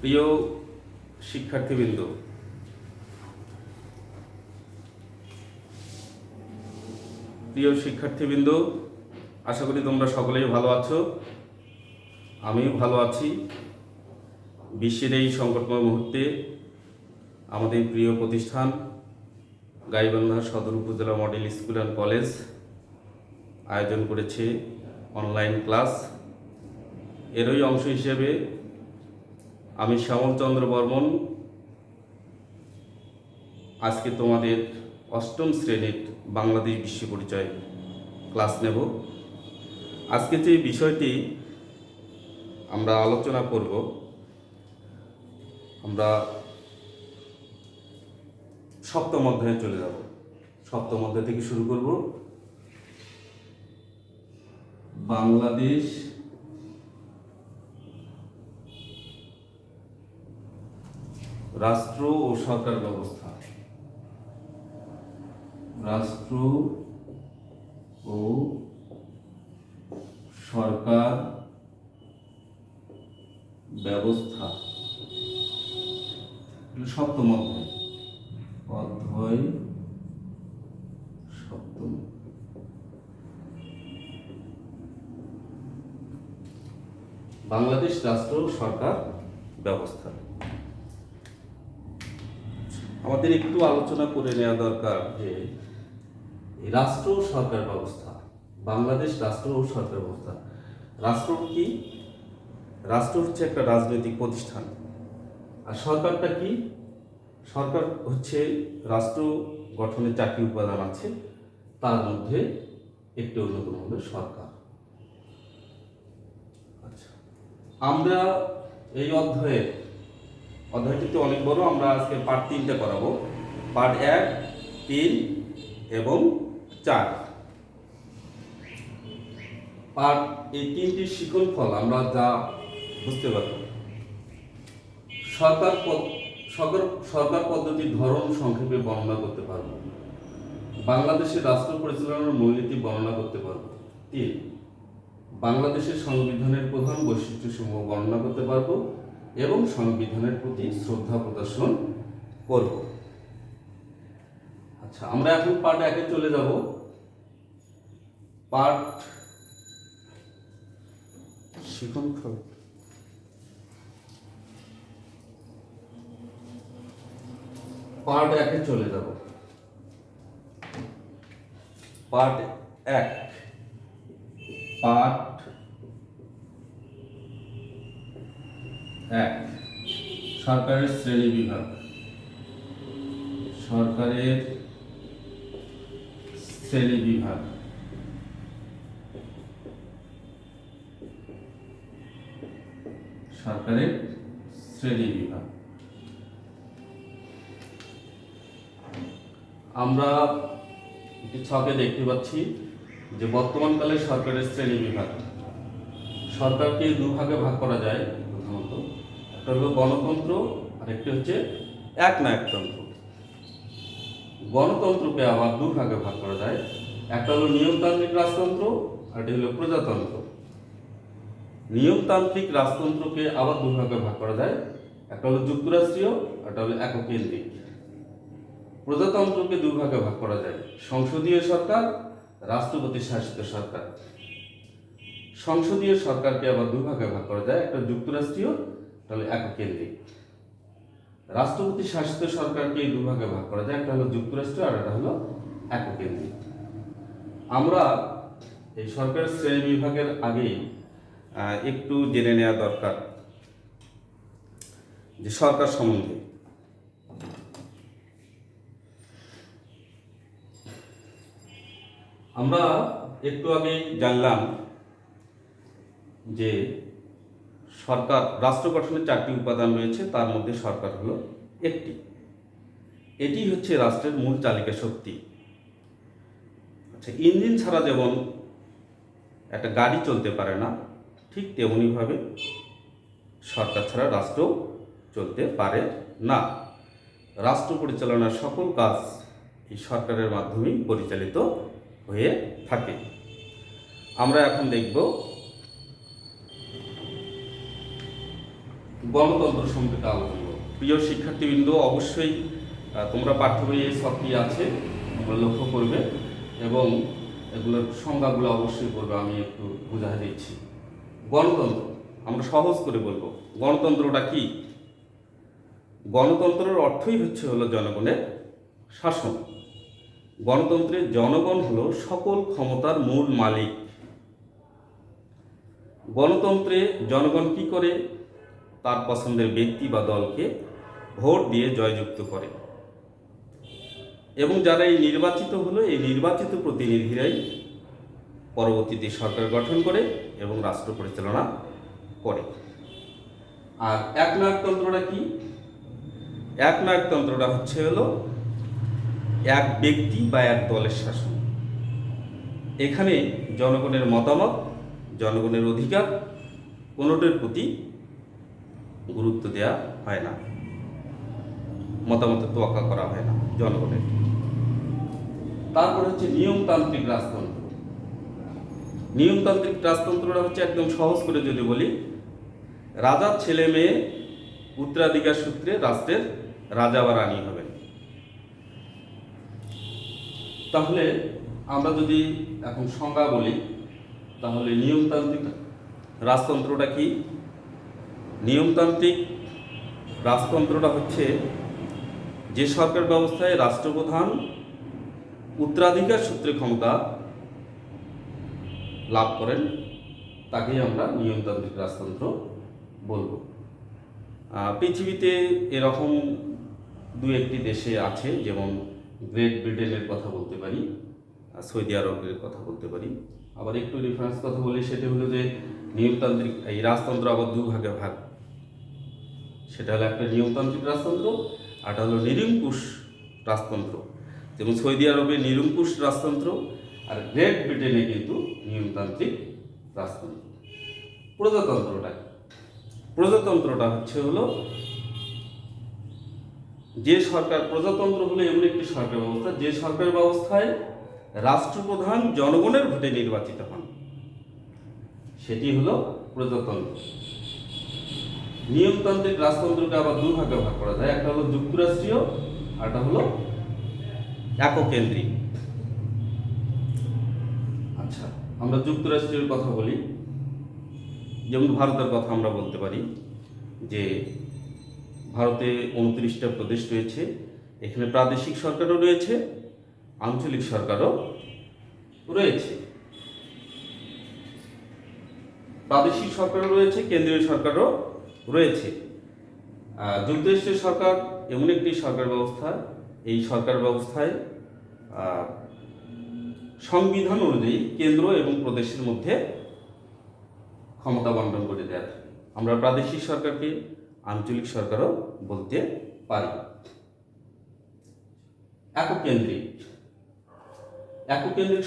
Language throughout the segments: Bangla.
প্রিয় শিক্ষার্থীবৃন্দ, আশা করি তোমরা সকলেই ভালো আছো। আমিও ভালো আছি। বিশ্বের এই সংকটময় মুহূর্তে আমাদের প্রিয় প্রতিষ্ঠান গাইবান্ধা সদর উপজেলা মডেল স্কুল অ্যান্ড কলেজ আয়োজন করেছে অনলাইন ক্লাস। এরই অংশ হিসেবে আমি শ্যামল চন্দ্র বর্মন আজকে তোমাদের অষ্টম শ্রেণীর বাংলাদেশ বিশ্ব পরিচয় ক্লাস নেব। আজকে যে বিষয়টি আমরা আলোচনা করব, আমরা সপ্তম অধ্যায়ে চলে যাব। সপ্তম অধ্যায় থেকে শুরু করব। বাংলাদেশ রাষ্ট্র ও সরকার ব্যবস্থা। রাষ্ট্র ও সরকার ব্যবস্থা সপ্তম অধ্যায় সপ্তম। বাংলাদেশ রাষ্ট্র ও সরকার ব্যবস্থা। আমাদের একটু আলোচনা করে নেওয়া দরকার যে রাষ্ট্র ও সরকার ব্যবস্থা, বাংলাদেশ রাষ্ট্র ও সরকার ব্যবস্থা। রাষ্ট্র কি? রাষ্ট্র হচ্ছে একটা রাজনৈতিক প্রতিষ্ঠান। আর সরকারটা কি? সরকার হচ্ছে রাষ্ট্র গঠনের 4টি উপাদান আছে, তার মধ্যে একটি অন্যতম হলো সরকার। আচ্ছা, আমরা এই অধ্যায়টি তো অনেক বড়। আমরা আজকে পার্ট 3টা করাবো, পার্ট 1, 3 এবং 4। পার্ট এই 3টির শিকল ফল আমরা যা বুঝতে পারব। সরকার পদ্ধতির ধরন সংক্ষেপে বর্ণনা করতে পারব। বাংলাদেশের রাষ্ট্র পরিচালনার মূলনীতি বর্ণনা করতে পারব। 3, বাংলাদেশের সংবিধানের প্রধান বৈশিষ্ট্যসমূহ বর্ণনা করতে পারব এবং সংবিধানের প্রতি শ্রদ্ধা প্রদর্শন করব। আচ্ছা, আমরা এখন পার্ট 1-এ চলে যাব। পার্ট 1-এ চলে যাব। পার্ট 1, সরকারের শ্রেণী বিভাগ। সরকারের শ্রেণী বিভাগ। সরকারের শ্রেণী বিভাগ। আমরা একটি ছকে দেখতে পাচ্ছি যে বর্তমানকালে সরকারের শ্রেণী বিভাগ। সরকারকে দুভাগে ভাগ করা যায় প্রধানত। একটা হলো গণতন্ত্র আর একটি হচ্ছে একনায়কতন্ত্র। গণতন্ত্রকে আবার দুভাগে ভাগ করা যায়। একটা হলো নিয়মতান্ত্রিক রাজতন্ত্র আর একটা হলো প্রজাতন্ত্র। নিয়মতান্ত্রিক রাজতন্ত্রকে আবার দুভাগে ভাগ করা যায়। একটা হলো যুক্তরাষ্ট্রীয়, একটা হলো এককেন্দ্রিক। প্রজাতন্ত্রকে দুভাগে ভাগ করা যায়, সংসদীয় সরকার, রাষ্ট্রপতি শাসিত সরকার। সংসদীয় সরকারকে আবার দুভাগে ভাগ করা যায়, একটা যুক্তরাষ্ট্রীয়, একটা হলো এককেন্দ্রিক। রাষ্ট্রপতি শাসিত সরকারকে দুভাগে ভাগ করা যায়, একটা হলো যুক্তরাষ্ট্রীয় আর একটা হলো এককেন্দ্রিক। আমরা এই সরকারের শ্রেণী বিভাগের আগেই একটু জেনে নেওয়া দরকার যে সরকার সম্বন্ধে। আমরা একটু আগেই জানলাম যে সরকার রাষ্ট্র গঠনের 4টি উপাদান রয়েছে, তার মধ্যে সরকার হলো একটি। এটি হচ্ছে রাষ্ট্রের মূল চালিকা শক্তি। আচ্ছা, ইঞ্জিন ছাড়া যেমন একটা গাড়ি চলতে পারে না, ঠিক তেমনিভাবে সরকার ছাড়া রাষ্ট্র চলতে পারে না। রাষ্ট্র পরিচালনার সকল কাজ এই সরকারের মাধ্যমেই পরিচালিত হয়ে থাকে। আমরা এখন দেখব গণতন্ত্র সম্পর্কে আলোচনা করব। প্রিয় শিক্ষার্থীবৃন্দ, অবশ্যই তোমরা পাঠ্য বইয়ে সবটি আছে, তোমরা লক্ষ্য করবে এবং এগুলোর সংজ্ঞাগুলো অবশ্যই করবে। আমি একটু বুঝাই দিচ্ছি। গণতন্ত্র আমরা সহজ করে বলবো, গণতন্ত্রটা কি? গণতন্ত্রের অর্থই হলো জনগণের শাসন। গণতন্ত্রে জনগণ হলো সকল ক্ষমতার মূল মালিক। গণতন্ত্রে জনগণ কি করে? তার পছন্দের ব্যক্তি বা দলকে ভোট দিয়ে জয়যুক্ত করে এবং যারা এই নির্বাচিত হলো, এই নির্বাচিত প্রতিনিধিরাই পরবর্তীতে সরকার গঠন করে এবং রাষ্ট্র পরিচালনা করে। আর একনায়কতন্ত্রটা কি? একনায়কতন্ত্রটা হলো এক ব্যক্তি বা এক দলের শাসন। এখানে জনগণের মতামত, জনগণের অধিকার কোনোটির প্রতি গুরুত্ব দেওয়া হয় না, মতামতের তোয়াক্কা করা হয় না জনগণের। তারপর নিয়মতান্ত্রিক রাজতন্ত্র। নিয়মতান্ত্রিক রাজতন্ত্রটা একদম সহজ করে যদি বলি, রাজার ছেলে মেয়ে উত্তরাধিকার সূত্রে রাষ্ট্রের রাজা বা রানী হবেন। তাহলে আমরা যদি এখন সংজ্ঞা বলি, তাহলে নিয়মতান্ত্রিক রাজতন্ত্রটা কি? নিয়মতান্ত্রিক রাজতন্ত্রটা যে সরকার ব্যবস্থায় রাষ্ট্রপ্রধান উত্তরাধিকার সূত্রে ক্ষমতা লাভ করেন, তাকেই আমরা নিয়মতান্ত্রিক রাজতন্ত্র বলবো। পৃথিবীতে এরকম দু একটি দেশে আছে, যেমন গ্রেট ব্রিটেনের কথা বলতে পারি, সৌদি আরবের কথা বলতে পারি। আবার একটু রেফারেন্স কথা বলি, সেটা হলো যে নিয়মতান্ত্রিক এই রাজতন্ত্র আবার দুভাগে ভাগ। সেটা হলো একটা নিয়মতান্ত্রিক রাজতন্ত্র, আরটা হলো নিরঙ্কুশ রাজতন্ত্র। যেমন সৌদি আরবে নিরঙ্কুশ রাজতন্ত্র, আর গ্রেট ব্রিটেনে কিন্তু নিয়মতান্ত্রিক রাজতন্ত্র। প্রজাতন্ত্রটা প্রজাতন্ত্রটা হলো যে সরকার, প্রজাতন্ত্র হলো এমন একটি সরকার ব্যবস্থা যে সরকার ব্যবস্থায় রাষ্ট্রপ্রধান জনগণের ভোটে নির্বাচিত হন, সেটি হলো প্রজাতন্ত্র। নিয়মতান্ত্রিক রাজতন্ত্রকে আবার দুভাগে ভাগ করা যায়, একটা হলো যুক্তরাষ্ট্রীয়, আরটা হলো এককেন্দ্রিক। আচ্ছা, আমরা যুক্তরাষ্ট্রের কথা বলি। যেমন ভারতের কথা আমরা বলতে পারি যে ভারতে 29টা প্রদেশ রয়েছে। এখানে প্রাদেশিক সরকারও রয়েছে, আঞ্চলিক সরকারও রয়েছে। প্রাদেশিক সরকারও রয়েছে, কেন্দ্রীয় সরকারও রয়েছে। যুক্তরাষ্ট্রের সরকার এমন একটি সরকার ব্যবস্থা, এই সরকার ব্যবস্থায় সংবিধান অনুযায়ী কেন্দ্র এবং প্রদেশের মধ্যে ক্ষমতা বন্টন করে দেওয়া থাকে। আমরা প্রাদেশিক সরকারকে আঞ্চলিক সরকারও বলতে পারি। এককেন্দ্রিক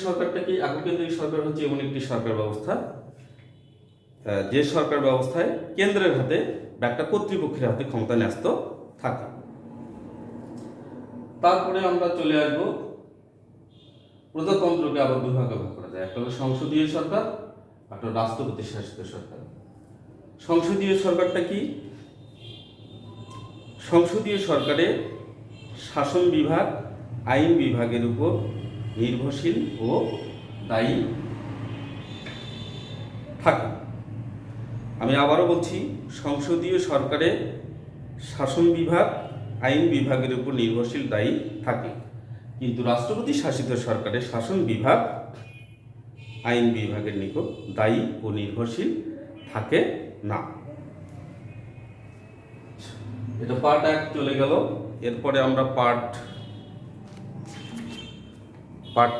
সরকারটা কি? এককেন্দ্রিক সরকার এমন একটি সরকার ব্যবস্থা যে সরকার ব্যবস্থায় কেন্দ্রের হাতে বা একটা কর্তৃপক্ষের হাতে ক্ষমতা ন্যস্ত থাকে। তারপরে আমরা চলে আসবো প্রজাতন্ত্রকে আবার দুভাগে ভাগ করা যায়, একটা হলো সংসদীয় সরকার, একটা রাষ্ট্রপতি শাসিত সরকার। সংসদীয় সরকারটা কি? সংসদীয় সরকারে শাসন বিভাগ আইন বিভাগের উপর নির্ভরশীল ও দায়ী থাকে। আমি আবারও বলছি, সংসদীয় সরকারে শাসন বিভাগ আইন বিভাগের উপর নির্ভরশীল দায়ী থাকে, কিন্তু রাষ্ট্রপতি শাসিত সরকারে শাসন বিভাগ আইন বিভাগের নিকট দায়ী ও নির্ভরশীল থাকে না। এটা পার্ট 1 চলে গেল। এরপরে আমরা পার্ট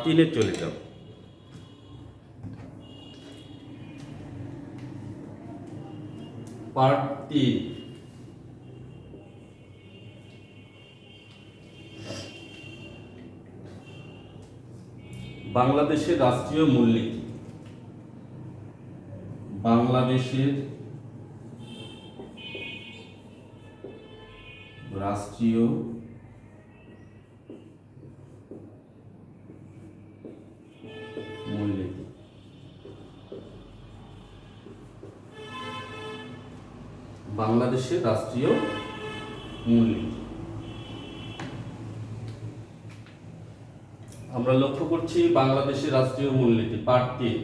3-এ চলে যাব। পার্ট 3, বাংলাদেশের রাষ্ট্রীয় মূলনীতি। বাংলাদেশের রাষ্ট্রীয় মূলনীতি। বাংলাদেশের রাষ্ট্রীয় মূলনীতি। আমরা লক্ষ্য করছি বাংলাদেশের রাষ্ট্রীয় মূলনীতি পার্ট 3।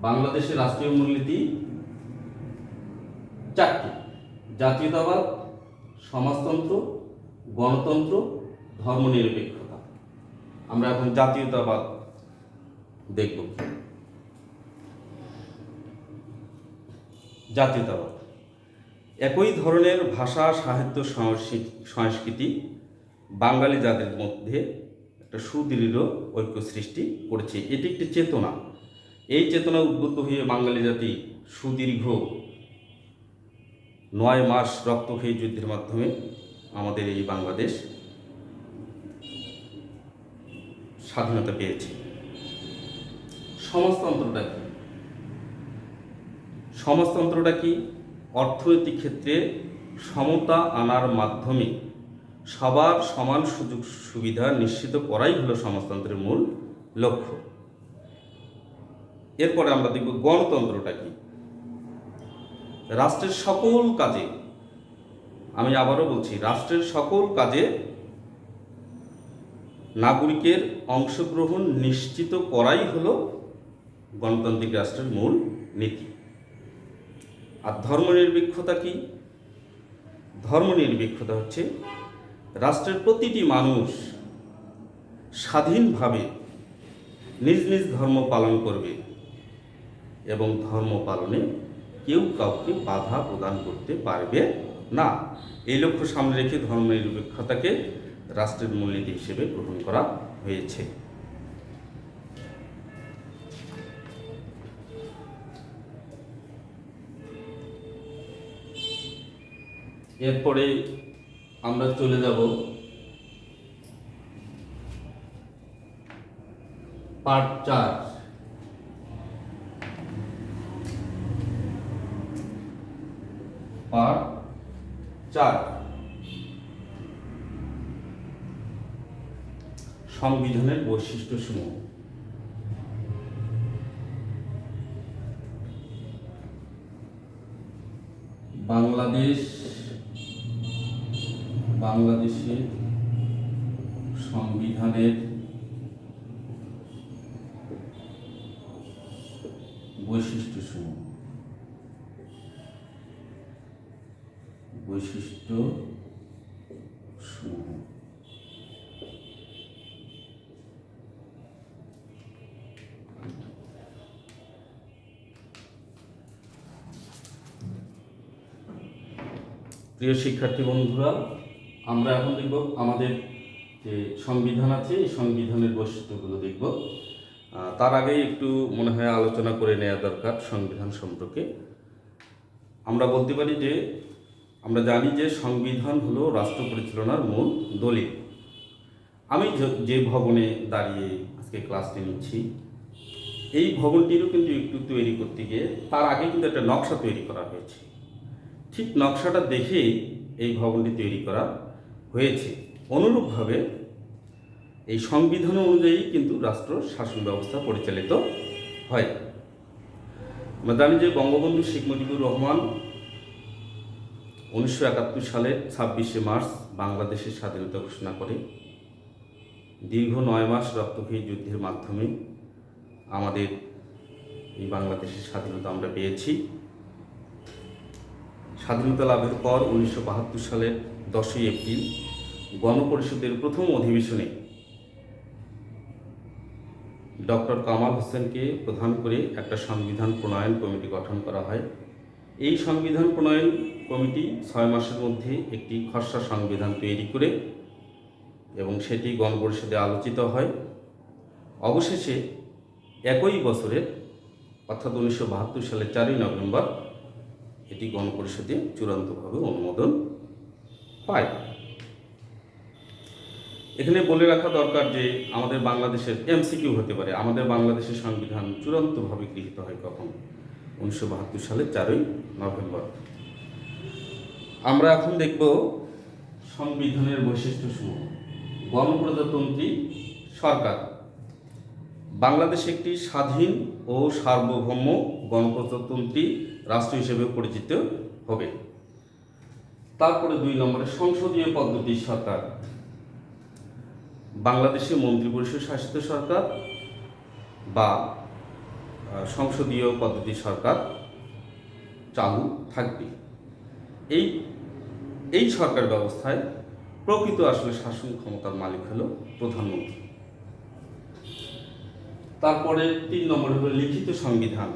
বাংলাদেশের রাষ্ট্রীয় মূলনীতি 4টি: জাতীয়তাবাদ, সমাজতন্ত্র, গণতন্ত্র, ধর্মনিরপেক্ষতা। আমরা এখন জাতীয়তাবাদ দেখব। জাতীয়তাবাদ একই ধরনের ভাষা, সাহিত্য, সংস্কৃতি বাঙালি জাতির মধ্যে একটা সুদৃঢ় ঐক্য সৃষ্টি করেছে। এটি একটি চেতনা। এই চেতনা উদ্বুদ্ধ হয়ে বাঙালি জাতি সুদীর্ঘ 9 মাস রক্তক্ষয়ী যুদ্ধের মাধ্যমে আমাদের এই বাংলাদেশ স্বাধীনতা পেয়েছে। সমাজতন্ত্রটা কি? সমাজতন্ত্রটা কি? অর্থনৈতিক ক্ষেত্রে সমতা আনার মাধ্যমে সবার সমান সুযোগ সুবিধা নিশ্চিত করাই হলো সমাজতন্ত্রের মূল লক্ষ্য। এরপরে আমরা দেখব গণতন্ত্রটা কি। রাষ্ট্রের সকল কাজে, আমি আবারও বলছি, রাষ্ট্রের সকল কাজে নাগরিকের অংশগ্রহণ নিশ্চিত করাই হলো গণতান্ত্রিক রাষ্ট্রের মূল নীতি। আর ধর্মনিরপেক্ষতা কি? ধর্মনিরপেক্ষতা হচ্ছে রাষ্ট্রের প্রতিটি মানুষ স্বাধীনভাবে নিজ নিজ ধর্ম পালন করবে এবং ধর্ম পালনে কেউ কাউকে বাধা প্রদান করতে পারবে না। এই লক্ষ্য সামনে রেখে ধর্মনিরপেক্ষতাকে রাষ্ট্রের মূলনীতি হিসেবে গ্রহণ করা হয়েছে। এরপরে আমরা চলে যাব পার্ট 4। পার্ট 4 সংবিধানের বৈশিষ্ট্যসমূহ। বাংলাদেশের সংবিধানের বৈশিষ্ট্যসমূহ। প্রিয় শিক্ষার্থী বন্ধুরা, আমরা এখন দেখব আমাদের যে সংবিধান আছে, এই সংবিধানের বৈশিষ্ট্যগুলো দেখব। তার আগে একটু মনে হয় আলোচনা করে নেওয়া দরকার সংবিধান সম্পর্কে। আমরা বলতে পারি যে আমরা জানি যে সংবিধান হলো রাষ্ট্র পরিচালনার মূল দলিল। আমি যে ভবনে দাঁড়িয়ে আজকে ক্লাসটি নিচ্ছি, এই ভবনটিরও কিন্তু একটু তৈরি করতে গিয়ে তার আগে কিন্তু একটা নকশা তৈরি করা হয়েছে। ঠিক নকশাটা দেখেই এই ভবনটি তৈরি করা হয়েছে। অনুরূপভাবে এই সংবিধান অনুযায়ী কিন্তু রাষ্ট্র শাসন ব্যবস্থা পরিচালিত হয়। আমরা জানি যে বঙ্গবন্ধু শেখ মুজিবুর রহমান 1971 সালের 26শে মার্চ বাংলাদেশের স্বাধীনতা ঘোষণা করে। দীর্ঘ 9 মাস রক্তক্ষয়ী যুদ্ধের মাধ্যমে আমাদের এই বাংলাদেশের স্বাধীনতা আমরা পেয়েছি। স্বাধীনতা লাভের পর 1972 সালের 10ই এপ্রিল গণপরিষদের প্রথম অধিবেশনে ডক্টর কামাল হোসেনকে প্রধান করে একটা সংবিধান প্রণয়ন কমিটি গঠন করা হয়। এই সংবিধান প্রণয়ন কমিটি 6 মাসের মধ্যে একটি খসড়া সংবিধান তৈরি করে এবং সেটি গণপরিষদে আলোচিত হয়। অবশেষে একই বছরের অর্থাৎ 1972 সালের 4ই নভেম্বর এটি গণপরিষদে চূড়ান্তভাবে অনুমোদন পায়। এখানে বলে রাখা দরকার যে আমাদের বাংলাদেশের এমসিকিউ হতে পারে, আমাদের বাংলাদেশের সংবিধান চূড়ান্তভাবে গৃহীত হয় কখন? 1972 সালের 4ই নভেম্বর। আমরা এখন দেখব সংবিধানের বৈশিষ্ট্যসমূহ। গণপ্রজাতন্ত্রী সরকার। বাংলাদেশ একটি স্বাধীন ও সার্বভৌম গণপ্রজাতন্ত্রী রাষ্ট্র হিসেবে পরিচিত হবে। তারপরে 2 নম্বরে সংসদীয় পদ্ধতির সরকার। বাংলাদেশে মন্ত্রিপরিষদ শাসিত সরকার বা সংসদীয় পদ্ধতির সরকার চালু থাকবে। এই এই সরকার ব্যবস্থায় প্রকৃত আসলে শাসন ক্ষমতার মালিক হলো প্রধানমন্ত্রী। তারপরে 3 নম্বর হলো লিখিত সংবিধান।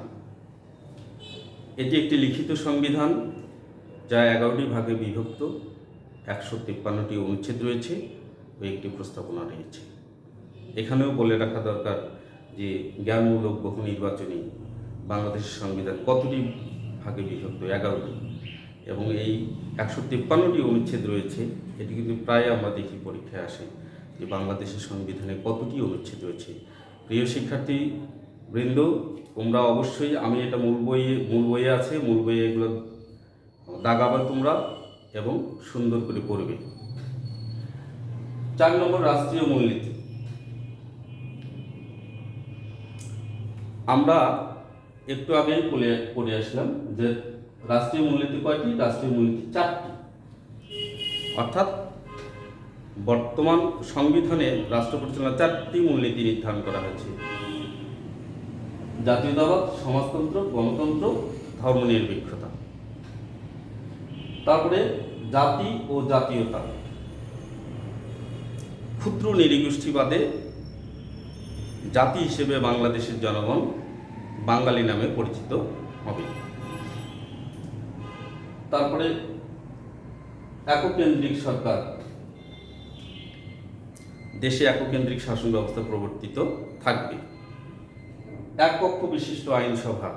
এটি একটি লিখিত সংবিধান যা 11টি ভাগে বিভক্ত, 153টি অনুচ্ছেদ রয়েছে ও একটি প্রস্তাবনা রয়েছে। এখানেও বলে রাখা দরকার যে জ্ঞানমূলক বহু নির্বাচনী বাংলাদেশের সংবিধান কতটি ভাগে বিভক্ত? 11টি। এবং এই 153টি অনুচ্ছেদ রয়েছে। এটি কিন্তু প্রায় আমরা দেখি পরীক্ষায় আসে যে বাংলাদেশের সংবিধানে কতটি অনুচ্ছেদ রয়েছে। প্রিয় শিক্ষার্থী বৃন্দ, তোমরা অবশ্যই, আমি এটা মূল বইয়ে আছে, মূল বইয়ে এগুলো দাগাবে তোমরা এবং সুন্দর করে পড়বে। 4 নম্বর রাষ্ট্রীয় মূলনীতি। আমরা একটু আগেই পড়ে আসলাম যে রাষ্ট্রীয় মূলনীতি কয়টি? রাষ্ট্রীয় মূলনীতি 4টি। অর্থাৎ বর্তমান সংবিধানে রাষ্ট্র পরিচালনার 4টি মূলনীতি নির্ধারণ করা হয়েছে: জাতীয়তাবাদ, সমাজতন্ত্র, গণতন্ত্র, ধর্মনিরপেক্ষতা। তারপরে জাতি ও জাতীয়তা। ক্ষুদ্র নৃগোষ্ঠীবাদে জাতি হিসেবে বাংলাদেশের জনগণ বাঙালি নামে পরিচিত হবে। তারপরে এককেন্দ্রিক সরকার। দেশে এককেন্দ্রিক শাসন ব্যবস্থা প্রবর্তিত থাকবে। এক কক্ষ বিশিষ্ট আইনসভা।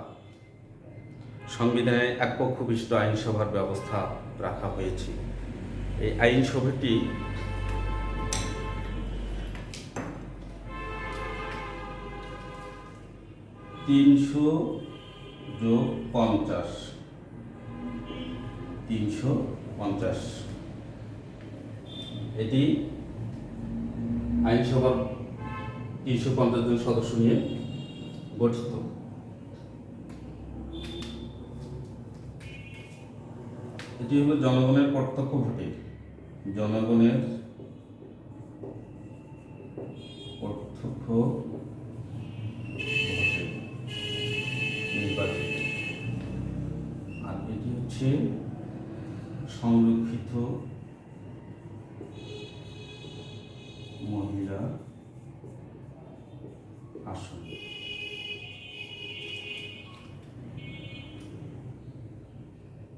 সংবিধানে এক কক্ষ বিশিষ্ট আইনসভার ব্যবস্থা রাখা হয়েছে। এই আইনসভাটি +350 এটি আইনসভার 350 জন সদস্য নিয়ে গঠিত। এটি হলো জনগণের প্রত্যক্ষ ভোটে, জনগণের প্রত্যক্ষ ভোটে নির্বাচিত। আর এটি হচ্ছে সংরক্ষিত মহিলা আসন।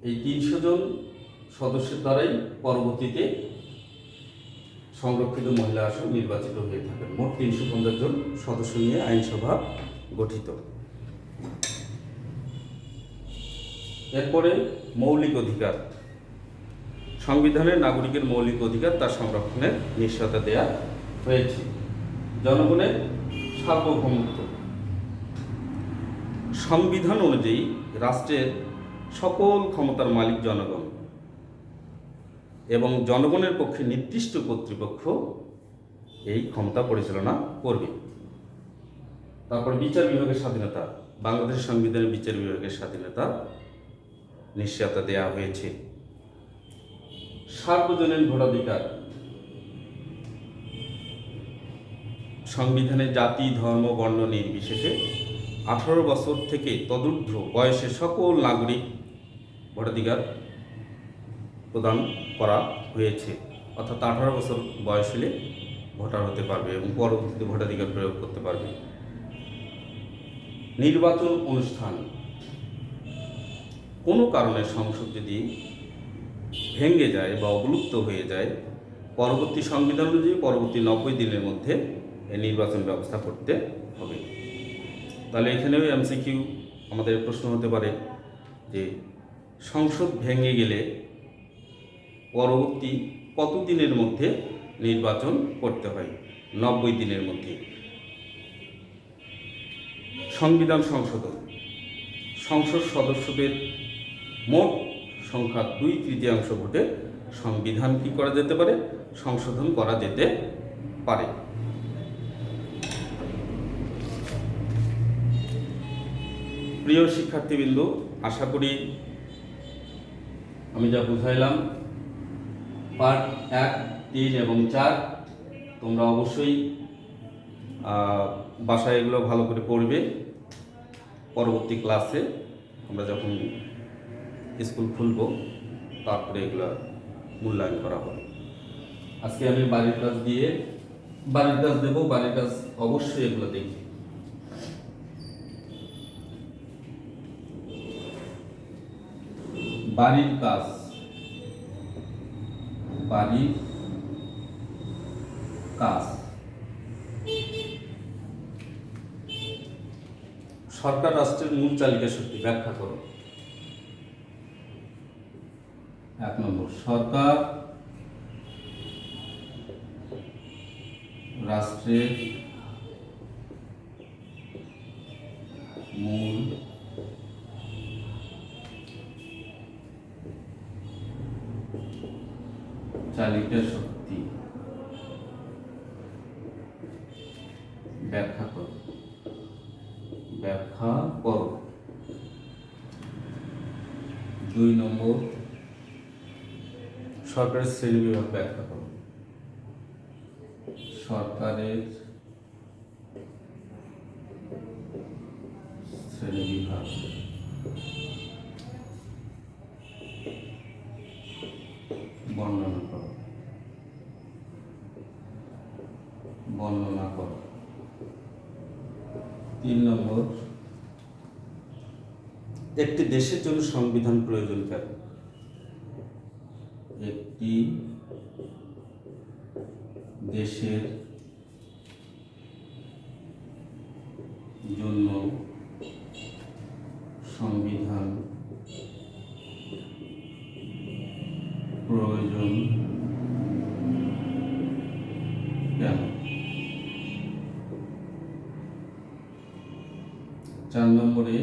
এই 300 জন সদস্যের দ্বারাই পরবর্তীতে সংরক্ষিত মহিলা আসন নির্বাচিত হয়ে থাকেন। মোট 350 জন সদস্য নিয়ে আইনসভা গঠিত। এরপরে মৌলিক অধিকার। সংবিধানের নাগরিকের মৌলিক অধিকার তার সংরক্ষণের নিশ্চয়তা দেয়া হয়েছে। জনগণের সার্বভৌমত্ব। সংবিধান অনুযায়ী রাষ্ট্রের সকল ক্ষমতার মালিক জনগণ এবং জনগণের পক্ষে নির্দিষ্ট কর্তৃপক্ষ এই ক্ষমতা পরিচালনা করবে। তারপর বিচার বিভাগের স্বাধীনতা। বাংলাদেশ সংবিধানের বিচার বিভাগের স্বাধীনতা নিশ্চয়তা দেওয়া হয়েছে। সার্বজনীন ভোটাধিকার। সংবিধানে জাতি, ধর্ম, বর্ণ নির্বিশেষে 18 বছর থেকে তদূর্ধ্ব বয়সের সকল নাগরিক ভোটাধিকার প্রদান করা হয়েছে। অর্থাৎ 18 বছর বয়স হলে ভোটার হতে পারবে এবং পরবর্তীতে ভোটাধিকার প্রয়োগ করতে পারবে। নির্বাচন অনুষ্ঠান। কোনো কারণে সংসদ যদি ভেঙে যায় বা অবলুপ্ত হয়ে যায়, পরবর্তী সংবিধান অনুযায়ী পরবর্তী 90 দিনের মধ্যে এই নির্বাচন ব্যবস্থা করতে হবে। তাহলে এখানেও এমসিকিউ আমাদের প্রশ্ন হতে পারে যে সংসদ ভেঙে গেলে পরবর্তী কত দিনের মধ্যে নির্বাচন করতে হয়? 90 দিনের মধ্যে। সংবিধান সংশোধন। সংসদ সদস্যদের মোট সংখ্যা 2/3 ভোটে সংবিধান কি করা যেতে পারে? সংশোধন করা যেতে পারে। প্রিয় শিক্ষার্থীবৃন্দ, আশা করি আমি যা বুঝাইলাম পার্ট 1, 3 এবং 4 তোমরা অবশ্যই বাসায় এগুলো ভালো করে পড়বে। পরবর্তী ক্লাসে আমরা যখন স্কুল খুলব তারপরে এগুলো মূল্যায়ন করা হবে। আজকে আমি বাড়ির কাজ দেবো, বাড়ির কাজ অবশ্যই এগুলো দেখবে। বাড়ির কাজ, সরকার রাষ্ট্রের মূল চালিকা শক্তি ব্যাখ্যা করো। 1 নম্বর, সরকার রাষ্ট্রের মূল চালিকা শক্তি ব্যাখ্যা করো। 2 নম্বর, সরকারের শ্রেণীবিভাগ ব্যাখ্যা করো। সরকারের শ্রেণীবিভাগ বর্ণনা করো। 3 নম্বর, একটি দেশের জন্য সংবিধান প্রয়োজন কেন? একটি দেশের জন্য সংবিধান প্রয়োজন কেন? 4 নম্বরে,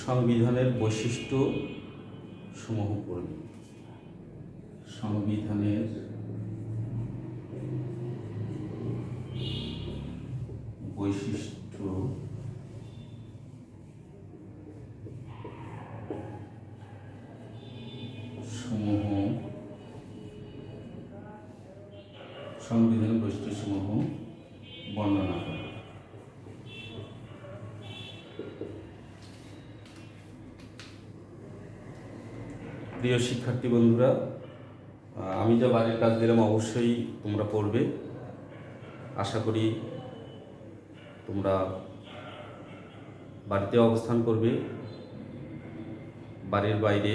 সংবিধানের বৈশিষ্ট্য সমূহ পড়বে। সংবিধানের বৈশিষ্ট্য সমূহ বর্ণনা করে। প্রিয় শিক্ষার্থী বন্ধুরা, আমি যা বাড়ির কাজ দিলাম অবশ্যই তোমরা পড়বে। আশা করি তোমরা বাড়িতে অবস্থান করবে, বাড়ির বাইরে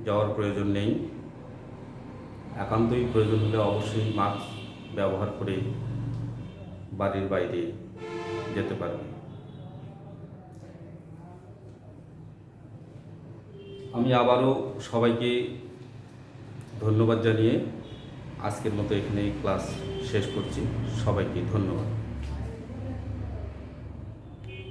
যাওয়ার প্রয়োজন নেই। একান্তই প্রয়োজন হলে অবশ্যই মাস্ক ব্যবহার করে বাড়ির বাইরে যেতে পারবে। আমি আবারও সবাইকে ধন্যবাদ জানিয়ে আজকের মতো এখানেই ক্লাস শেষ করছি। সবাইকে ধন্যবাদ।